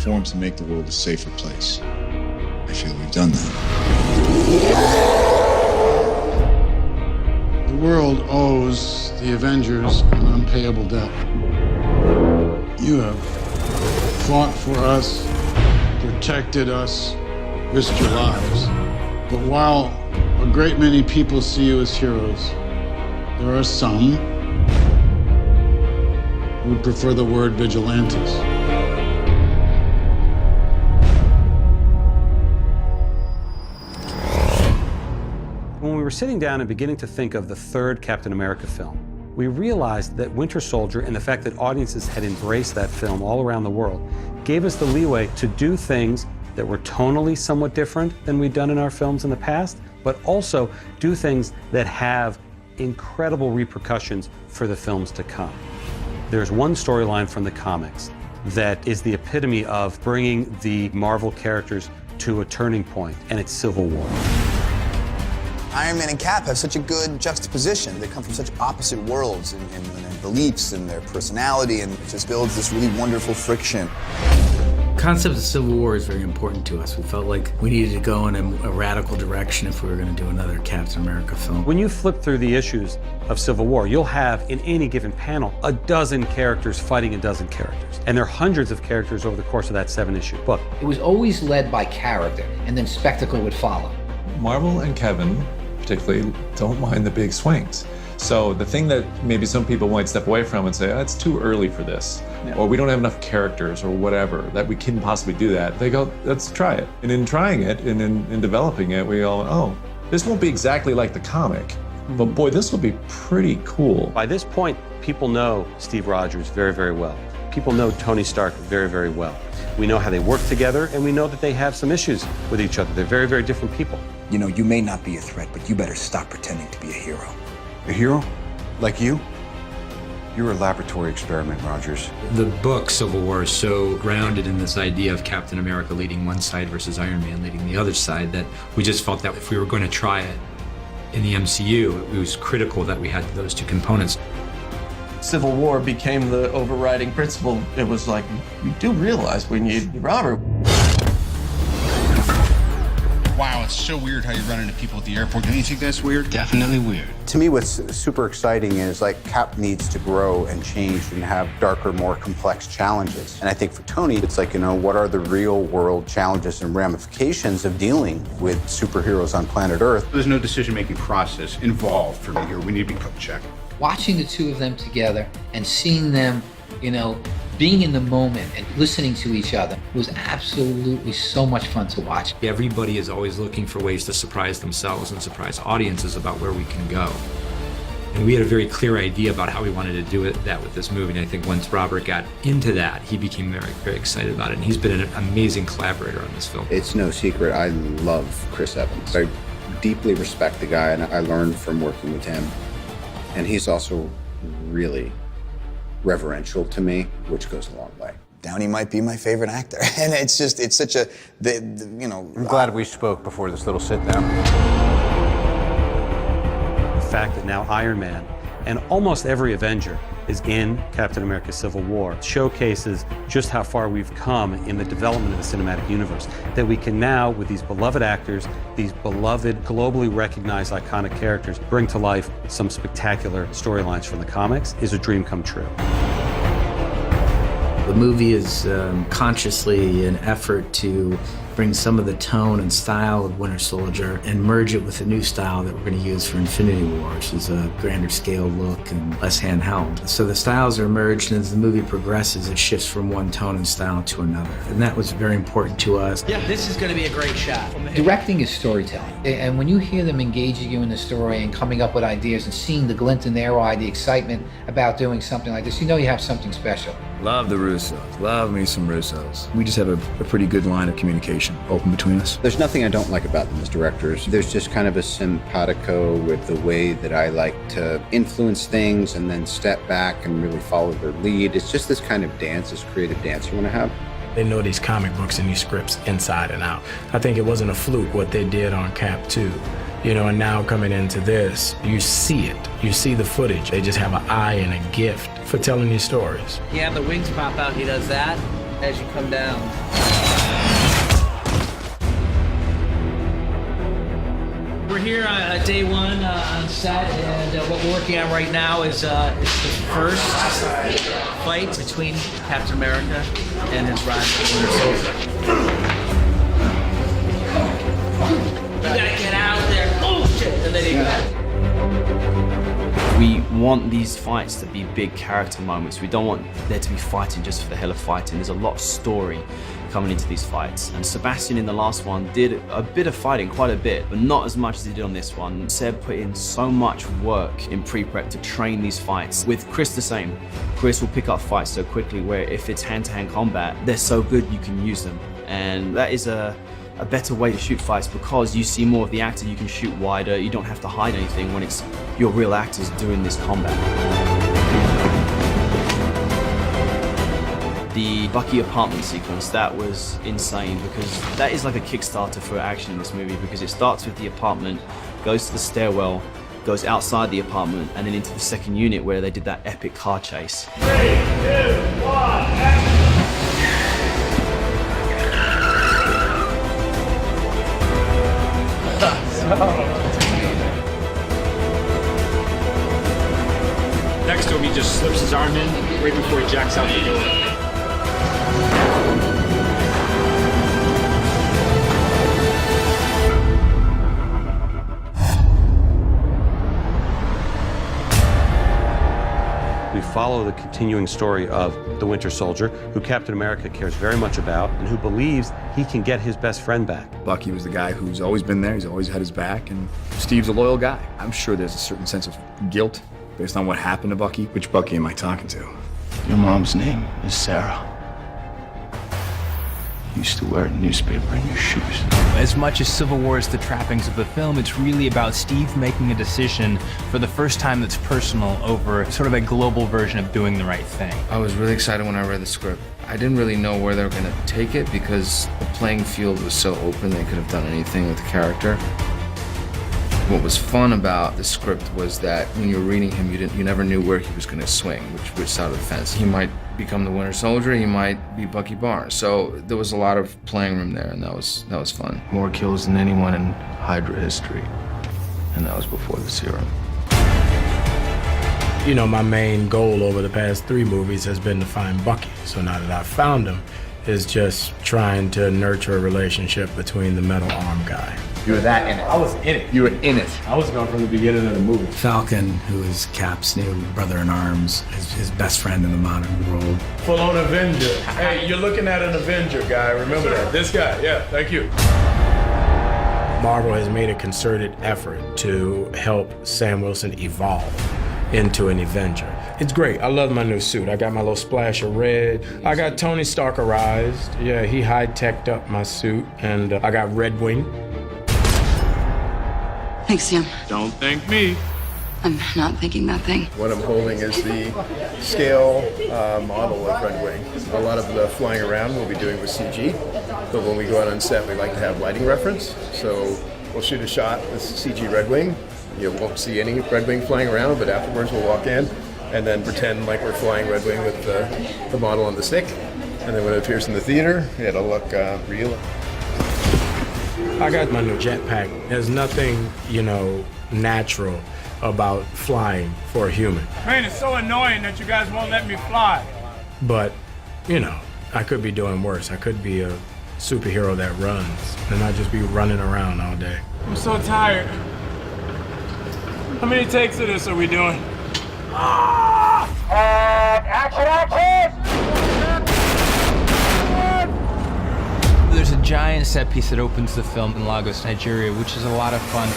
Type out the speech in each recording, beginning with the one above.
reform to make the world a safer place. I feel we've done that. The world owes the Avengers an unpayable debt. You have fought for us, protected us, risked your lives. But while a great many people see you as heroes, there are some who would prefer the word vigilantes. When we were sitting down and beginning to think of the third Captain America film, we realized that Winter Soldier and the fact that audiences had embraced that film all around the world gave us the leeway to do things that were tonally somewhat different than we'd done in our films in the past, but also do things that have incredible repercussions for the films to come. There's one storyline from the comics that is the epitome of bringing the Marvel characters to a turning point, and it's Civil War. Iron Man and Cap have such a good juxtaposition. They come from such opposite worlds in their beliefs and their personality, and it just builds this really wonderful friction. The concept of Civil War is very important to us. We felt like we needed to go in a radical direction if we were going to do another Captain America film. When you flip through the issues of Civil War, you'll have, in any given panel, a dozen characters fighting a dozen characters. And there are hundreds of characters over the course of that 7-issue book. It was always led by character, and then spectacle would follow. Marvel and Kevin, particularly, don't mind the big swings. So the thing that maybe some people might step away from and say, oh, it's too early for this, or we don't have enough characters or whatever, that we can possibly do that, they go, let's try it. And in trying it and in developing it, we all, oh, this won't be exactly like the comic, but boy, this will be pretty cool. By this point, people know Steve Rogers very, very well. People know Tony Stark very, very well. We know how they work together, and we know that they have some issues with each other. They're very, very different people. You know, you may not be a threat, but you better stop pretending to be a hero. A hero? Like you? You're a laboratory experiment, Rogers. The book, Civil War, is so grounded in this idea of Captain America leading one side versus Iron Man leading the other side that we just felt that if we were going to try it in the MCU, it was critical that we had those two components. Civil War became the overriding principle. It was like, we do realize we need Robert. Wow, it's so weird how you run into people at the airport. Don't you think that's weird? Definitely weird. To me, what's super exciting is like Cap needs to grow and change and have darker, more complex challenges. And I think for Tony, it's like, you know, what are the real world challenges and ramifications of dealing with superheroes on planet Earth? There's no decision-making process involved for me here. We need to be put in check. Watching the two of them together and seeing them, you know, being in the moment and listening to each other was absolutely so much fun to watch. Everybody is always looking for ways to surprise themselves and surprise audiences about where we can go. And we had a very clear idea about how we wanted to do that with this movie. And I think once Robert got into that, he became very, very excited about it. And he's been an amazing collaborator on this film. It's no secret, I love Chris Evans. I deeply respect the guy, and I learned from working with him. And he's also really reverential to me, which goes a long way. Downey might be my favorite actor. And it's just, it's such a, you know. I'm glad we spoke before this little sit down. The fact that now Iron Man and almost every Avenger is in Captain America Civil War showcases just how far we've come in the development of the cinematic universe. That we can now, with these beloved actors, these beloved, globally recognized iconic characters, bring to life some spectacular storylines from the comics is a dream come true. The movie is consciously an effort to bring some of the tone and style of Winter Soldier and merge it with a new style that we're going to use for Infinity War, which is a grander scale look and less handheld. So the styles are merged, and as the movie progresses, it shifts from one tone and style to another. And that was very important to us. Yeah, this is going to be a great shot. Directing is storytelling. And when you hear them engaging you in the story and coming up with ideas and seeing the glint in their eye, the excitement about doing something like this, you know you have something special. Love the Russos. Love me some Russos. We just have a pretty good line of communication open between us. There's nothing I don't like about them as directors. There's just kind of a simpatico with the way that I like to influence things and then step back and really follow their lead. It's just this kind of dance, this creative dance you want to have. They know these comic books and these scripts inside and out. I think it wasn't a fluke what they did on Cap 2. You know, and now coming into this, you see it. You see the footage. They just have an eye and a gift for telling these stories. Yeah, the wings pop out, he does that. as you come down. We're here on day one on set, and what we're working on right now is the first fight between Captain America and his rival, Winter Soldier. You gotta get out of there! Oh shit! And then you go. We want these fights to be big character moments. We don't want there to be fighting just for the hell of fighting. There's a lot of story coming into these fights. And Sebastian in the last one did a bit of fighting, quite a bit, but not as much as he did on this one. Seb put in so much work in pre-prep to train these fights. With Chris the same. Chris will pick up fights so quickly where if it's hand-to-hand combat, they're so good you can use them. And that is a better way to shoot fights because you see more of the actor, you can shoot wider, you don't have to hide anything when it's your real actors doing this combat. The Bucky apartment sequence, that was insane because that is like a Kickstarter for action in this movie because it starts with the apartment, goes to the stairwell, goes outside the apartment, and then into the second unit where they did that epic car chase. 3, 2, 1, action! Next to him, he just slips his arm in right before he jacks out the door. We follow the continuing story of the Winter Soldier, who Captain America cares very much about and who believes he can get his best friend back. Bucky was the guy who's always been there, he's always had his back, and Steve's a loyal guy. I'm sure there's a certain sense of guilt based on what happened to Bucky. Which Bucky am I talking to? Your mom's name is Sarah. You used to wear a newspaper in your shoes. As much as Civil War is the trappings of the film, it's really about Steve making a decision for the first time that's personal over sort of a global version of doing the right thing. I was really excited when I read the script. I didn't really know where they were going to take it because the playing field was so open they could have done anything with the character. What was fun about the script was that when you were reading him, you never knew where he was going to swing, which side of the fence. He might become the Winter Soldier, he might be Bucky Barnes. So there was a lot of playing room there, and that was fun. More kills than anyone in Hydra history, and that was before the serum. You know, my main goal over the past 3 movies has been to find Bucky. So now that I've found him, is just trying to nurture a relationship between the metal arm guy. You were that in it. I was in it. You were in it. I was gone from the beginning of the movie. Falcon, who is Cap's new brother-in-arms, his best friend in the modern world. Full-on Avenger. Hey, you're looking at an Avenger guy. Remember that. This guy. Yeah, thank you. Marvel has made a concerted effort to help Sam Wilson evolve into an Avenger. It's great. I love my new suit. I got my little splash of red. I got Tony Starkerized. Yeah, he high-teched up my suit. And I got Red Wing. Thanks, Sam. Don't thank me. I'm not thinking that thing. What I'm holding is the scale model of Red Wing. A lot of the flying around we'll be doing with CG, but when we go out on set, we like to have lighting reference. So we'll shoot a shot with CG Red Wing. You won't see any Red Wing flying around, but afterwards we'll walk in and then pretend like we're flying Red Wing with the model on the stick. And then when it appears in the theater, it'll look real. I got my new jetpack. There's nothing, natural about flying for a human. Man, it's so annoying that you guys won't let me fly. But, I could be doing worse. I could be a superhero that runs and not just be running around all day. I'm so tired. How many takes of this are we doing? Action! There's a giant set piece that opens the film in Lagos, Nigeria, which is a lot of fun.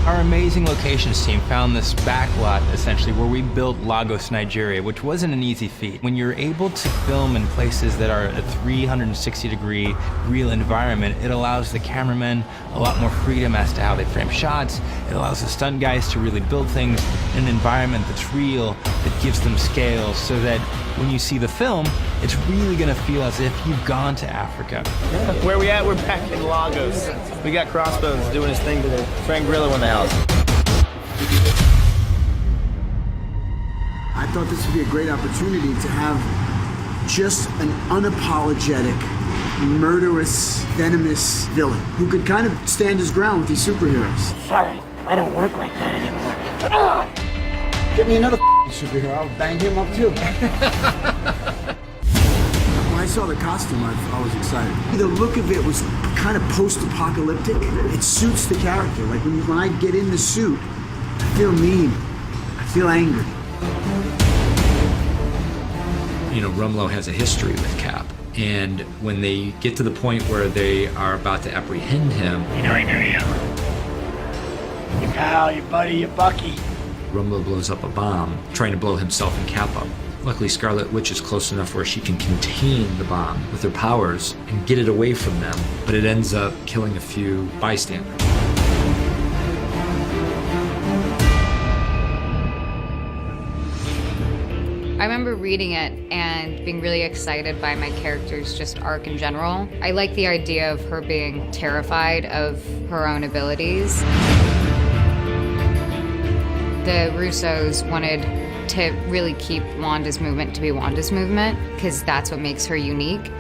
Our amazing locations team found this backlot, essentially, where we built Lagos, Nigeria, which wasn't an easy feat. When you're able to film in places that are a 360-degree real environment, it allows the cameramen a lot more freedom as to how they frame shots. It allows the stunt guys to really build things in an environment that's real, that gives them scale, so that when you see the film, it's really gonna feel as if you've gone to Africa. Where we at? We're back in Lagos. We got Crossbones doing his thing today. Frank Grillo in the house. I thought this would be a great opportunity to have just an unapologetic, murderous, venomous villain who could kind of stand his ground with these superheroes. Sorry, I don't work like that anymore. Get me another superhero, I'll bang him up too. When I saw the costume, I was excited. The look of it was kind of post-apocalyptic. It suits the character. Like when I get in the suit, I feel mean. I feel angry. You know, Rumlow has a history with Cap. And when they get to the point where they are about to apprehend him... You know I know you. Your pal, your buddy, your Bucky. Rumlow blows up a bomb, trying to blow himself and Cap up. Luckily, Scarlet Witch is close enough where she can contain the bomb with her powers and get it away from them, but it ends up killing a few bystanders. I remember reading it and being really excited by my character's just arc in general. I like the idea of her being terrified of her own abilities. The Russos wanted to really keep Wanda's movement to be Wanda's movement, because that's what makes her unique.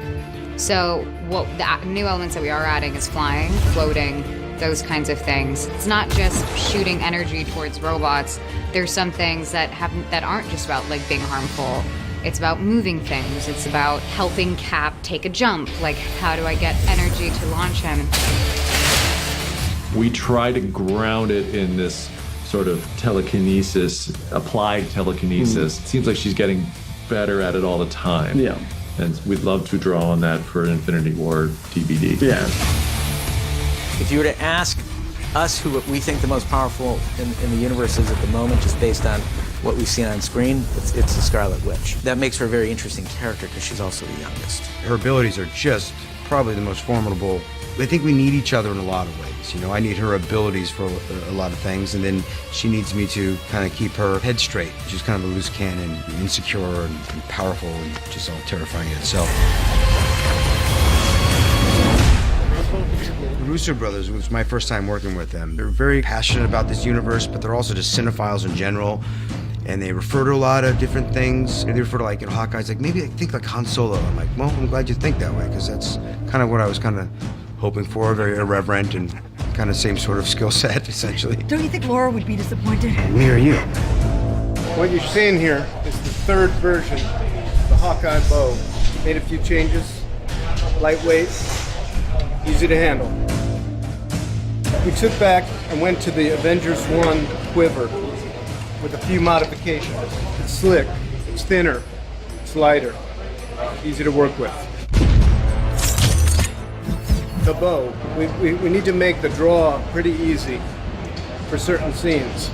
So what the new elements that we are adding is flying, floating, those kinds of things. It's not just shooting energy towards robots. There's some things that happen that aren't just about like being harmful. It's about moving things. It's about helping Cap take a jump. Like, how do I get energy to launch him? We try to ground it in this sort of telekinesis, applied telekinesis. It seems like she's getting better at it all the time. Yeah. And we'd love to draw on that for an Infinity War DVD. Yeah. If you were to ask us who we think the most powerful in the universe is at the moment, just based on what we've seen on screen, it's the Scarlet Witch. That makes her a very interesting character because she's also the youngest. Her abilities are just probably the most formidable. I think we need each other in a lot of ways. You know, I need her abilities for a lot of things, and then she needs me to kind of keep her head straight. She's kind of a loose cannon, insecure and powerful and just all terrifying in itself. The Russo brothers was my first time working with them. They're very passionate about this universe, but they're also just cinephiles in general. And they refer to a lot of different things. They refer to, like, in Hawkeye's, like, maybe I think like Han Solo. I'm like, well, I'm glad you think that way, because that's kind of what I was kind of hoping for, very irreverent and kind of same sort of skill set, essentially. Don't you think Laura would be disappointed? Neither are you. What you're seeing here is the third version, the Hawkeye bow. Made a few changes, lightweight, easy to handle. We took back and went to the Avengers 1 quiver with a few modifications. It's slick, it's thinner, it's lighter, easy to work with. The bow, we need to make the draw pretty easy for certain scenes.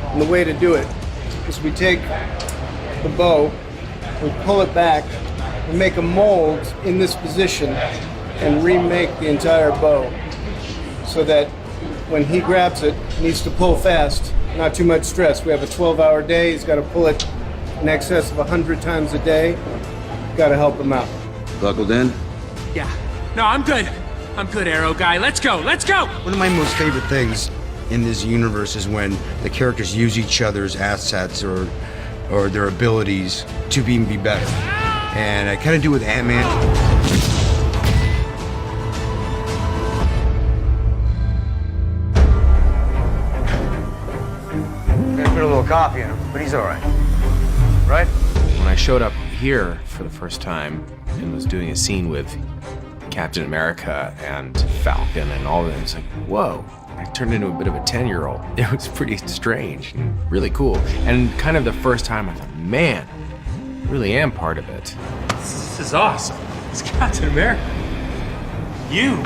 And the way to do it is we take the bow, we pull it back, we make a mold in this position and remake the entire bow so that when he grabs it, he needs to pull fast, not too much stress. We have a 12-hour day, he's got to pull it in excess of 100 times a day. Got to help him out. Buckled in? Yeah. No, I'm good. I'm good, Arrow guy. Let's go. Let's go. One of my most favorite things in this universe is when the characters use each other's assets or their abilities to be better. And I kind of do with Ant-Man. Put a little coffee in him, but he's all right. Right? When I showed up here for the first time and was doing a scene with Captain America and Falcon and all of them, it's like, whoa. I turned into a bit of a 10-year-old. It was pretty strange and really cool. And kind of the first time I thought, man, I really am part of it. This is awesome. It's Captain America. You.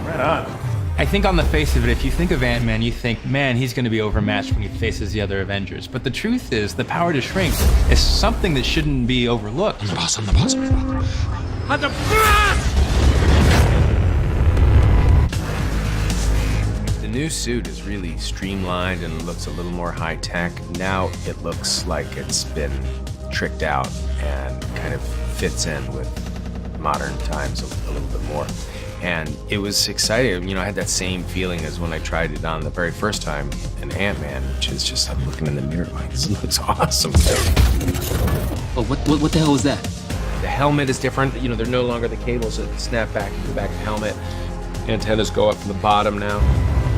Right on. I think on the face of it, if you think of Ant-Man, you think, man, he's going to be overmatched when he faces the other Avengers. But the truth is, the power to shrink is something that shouldn't be overlooked. I'm the boss. I'm the boss. I'm the boss! The new suit is really streamlined and looks a little more high-tech. Now it looks like it's been tricked out and kind of fits in with modern times a little bit more. And it was exciting. You know, I had that same feeling as when I tried it on the very first time in Ant-Man, which is just, I'm looking in the mirror like, this looks awesome. Oh, what the hell was that? The helmet is different. You know, they're no longer the cables that snap back to the back of the helmet. Antennas go up from the bottom now.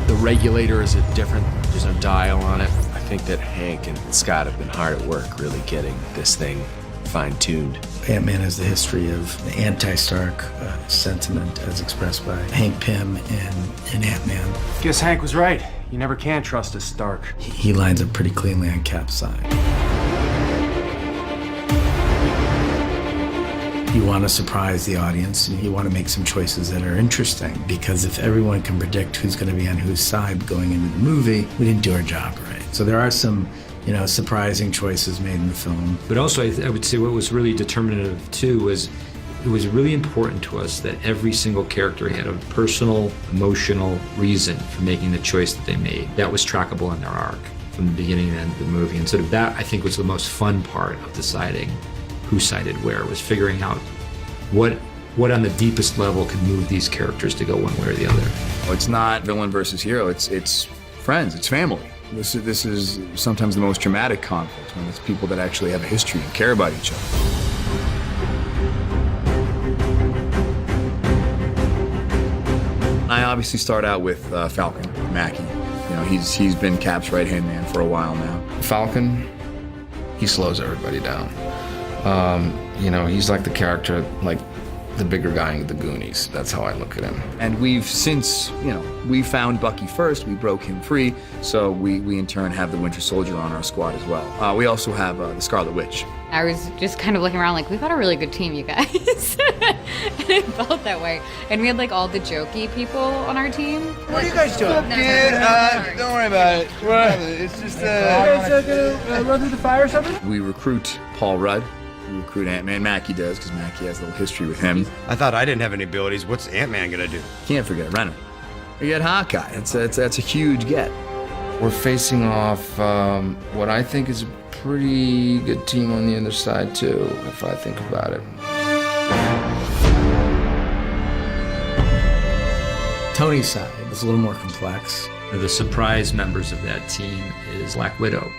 The regulator is different. There's no dial on it. I think that Hank and Scott have been hard at work really getting this thing fine-tuned. Ant-Man has the history of the anti-Stark sentiment as expressed by Hank Pym in Ant-Man. Guess Hank was right. You never can trust a Stark. He lines up pretty cleanly on Cap's side. You want to surprise the audience, and you want to make some choices that are interesting, because if everyone can predict who's going to be on whose side going into the movie, we didn't do our job right. So there are some, you know, surprising choices made in the film. But also, I would say what was really determinative too was it was really important to us that every single character had a personal, emotional reason for making the choice that they made. That was trackable in their arc from the beginning and end of the movie. And sort of that, I think, was the most fun part of deciding who sided where, was figuring out what on the deepest level could move these characters to go one way or the other. It's not villain versus hero, it's friends, it's family. This is sometimes the most dramatic conflict, when it's people that actually have a history and care about each other. I obviously start out with Falcon, Mackie. You know, he's been Cap's right-hand man for a while now. Falcon, he slows everybody down. You know, he's like the character, like the bigger guy in the Goonies. That's how I look at him. And we've since, you know, we found Bucky first, we broke him free, so we in turn have the Winter Soldier on our squad as well. We also have the Scarlet Witch. I was just kind of looking around like, we've got a really good team, you guys. And it felt that way. And we had like all the jokey people on our team. What are you guys doing? Dude, don't worry about it. What? It's just, You guys gonna run through the fire or something? We recruit Paul Rudd. We recruit Ant-Man. Mackie does, because Mackie has a little history with him. I thought I didn't have any abilities. What's Ant-Man gonna do? Can't forget Renner. We get Hawkeye. That's a huge get. We're facing off what I think is a pretty good team on the other side too, if I think about it. Tony's side is a little more complex. The surprise members of that team is Black Widow.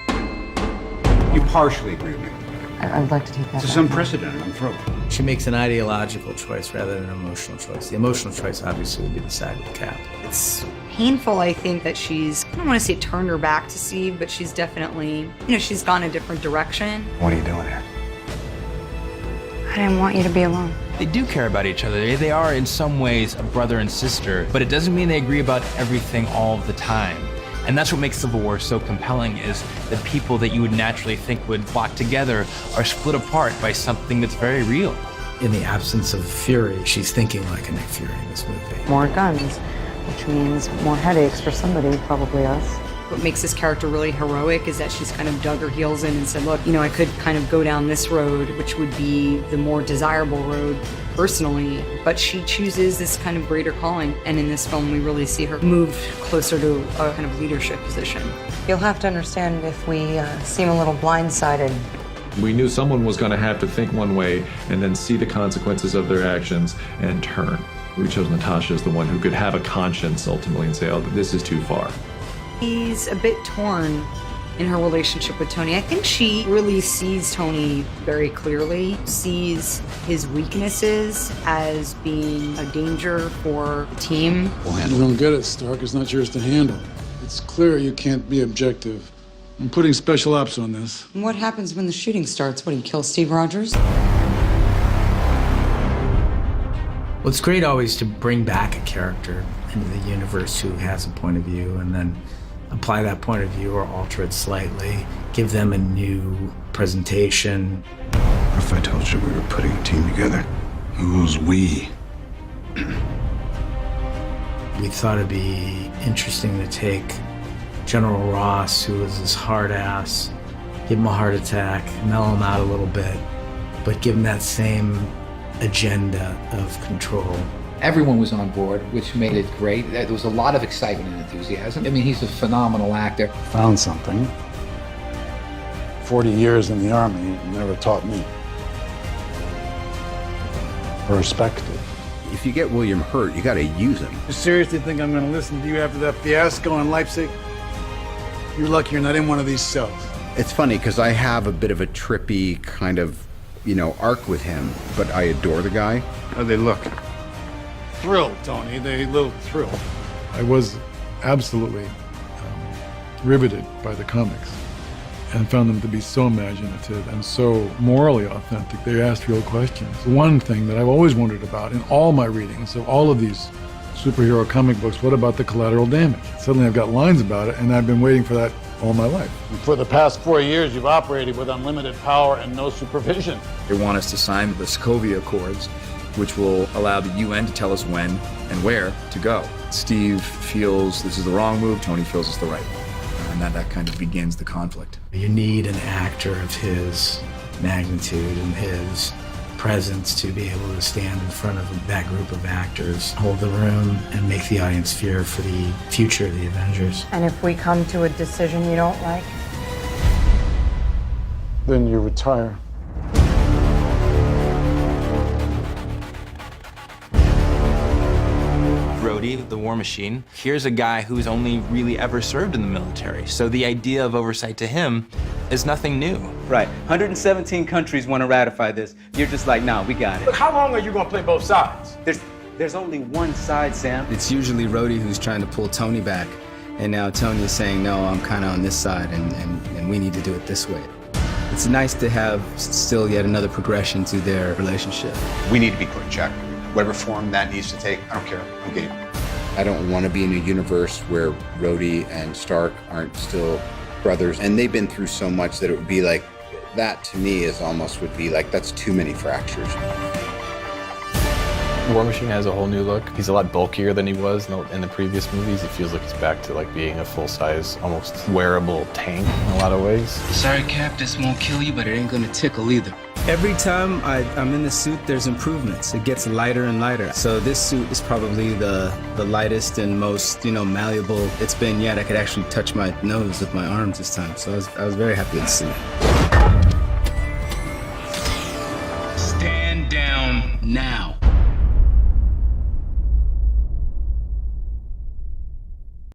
You partially agree with me. I would like to take that. This is unprecedented. I'm thrilled. She makes an ideological choice rather than an emotional choice. The emotional choice obviously would be the side with Cap. It's painful, I think, that she's, I don't want to say turned her back to Steve, but she's definitely, you know, she's gone a different direction. What are you doing here? I didn't want you to be alone. They do care about each other. They are in some ways a brother and sister, but it doesn't mean they agree about everything all the time. And that's what makes Civil War so compelling, is the people that you would naturally think would flock together are split apart by something that's very real. In the absence of Fury, she's thinking like a Nick Fury in this movie. More guns, which means more headaches for somebody, probably us. What makes this character really heroic is that she's kind of dug her heels in and said, look, you know, I could kind of go down this road, which would be the more desirable road personally, but she chooses this kind of greater calling. And in this film, we really see her move closer to a kind of leadership position. You'll have to understand if we seem a little blindsided. We knew someone was going to have to think one way and then see the consequences of their actions and turn. We chose Natasha as the one who could have a conscience ultimately and say, oh, this is too far. She's a bit torn in her relationship with Tony. I think she really sees Tony very clearly, sees his weaknesses as being a danger for the team. You don't get it, Stark. It's not yours to handle. It's clear you can't be objective. I'm putting special ops on this. What happens when the shooting starts? What, do you kill Steve Rogers? Well, it's great always to bring back a character into the universe who has a point of view and then apply that point of view or alter it slightly, give them a new presentation. What if I told you we were putting a team together? Who's we? We thought it'd be interesting to take General Ross, who was this hard ass, give him a heart attack, mellow him out a little bit, but give him that same agenda of control. Everyone was on board, which made it great. There was a lot of excitement and enthusiasm. I mean, he's a phenomenal actor. Found something. 40 years in the Army never taught me. Perspective. If if you get William hurt, you got to use him. You seriously think I'm going to listen to you after that fiasco in Leipzig? You're lucky you're not in one of these cells. It's funny because I have a bit of a trippy kind of, arc with him, but I adore the guy. How'd they look? Thrilled, Tony. They look thrilled. I was absolutely riveted by the comics and found them to be so imaginative and so morally authentic. They asked real questions. One thing that I've always wondered about in all my readings of all of these superhero comic books, what about the collateral damage? Suddenly I've got lines about it, and I've been waiting for that all my life. For the past 4 years, you've operated with unlimited power and no supervision. They want us to sign the Sokovia Accords, which will allow the UN to tell us when and where to go. Steve feels this is the wrong move, Tony feels it's the right one. And that kind of begins the conflict. You need an actor of his magnitude and his presence to be able to stand in front of that group of actors, hold the room, and make the audience fear for the future of the Avengers. And if we come to a decision you don't like? Then you retire. Rhodey, the War Machine, here's a guy who's only really ever served in the military. So the idea of oversight to him is nothing new. Right. 117 countries want to ratify this. You're just like, nah, we got it. Look, how long are you going to play both sides? There's only one side, Sam. It's usually Rhodey who's trying to pull Tony back, and now Tony is saying, no, I'm kind of on this side, and we need to do it this way. It's nice to have still yet another progression to their relationship. We need to be put in check. Whatever form that needs to take, I don't care. I'm game. I don't want to be in a universe where Rhodey and Stark aren't still brothers, and they've been through so much that it would be like, that to me is almost would be like, that's too many fractures. War Machine has a whole new look. He's a lot bulkier than he was in the previous movies. He feels like he's back to like being a full-size, almost wearable tank in a lot of ways. Sorry, Cap, this won't kill you, but it ain't gonna tickle either. Every time I'm in the suit, there's improvements. It gets lighter and lighter. So this suit is probably the lightest and most, malleable it's been yet. I could actually touch my nose with my arms this time. So I was very happy with the suit. Stand down now.